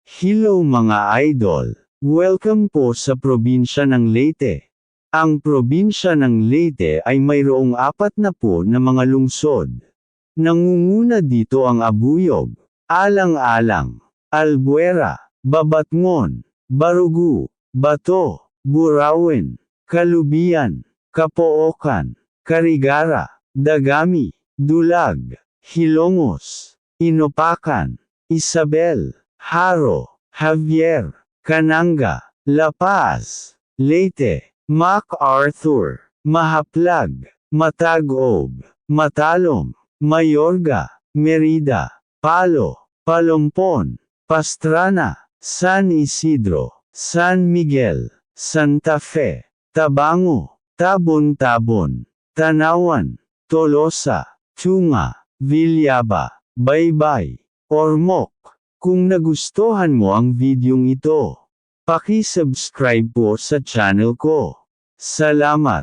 Hello mga idol! Welcome po sa probinsya ng Leyte. Ang probinsya ng Leyte ay mayroong 40 na mga lungsod. Nangunguna dito ang Abuyog, Alang-alang, Albuera, Babatngon, Barugu, Bato, Burauen, Kalubian, Capoocan, Carigara, Dagami, Dulag, Hilongos, Inopacan, Isabel, Haro, Javier, Cananga, La Paz, Leyte, MacArthur, Mahaplag, Matag-Ob, Matalom, Mayorga, Merida, Palo, Palompon, Pastrana, San Isidro, San Miguel, Santa Fe, Tabango, Tabon-Tabon, Tanawan, Tolosa, Tunga, Villaba, Baybay, Ormoc. Kung nagustuhan mo ang videong ito, paki-subscribe po sa channel ko. Salamat!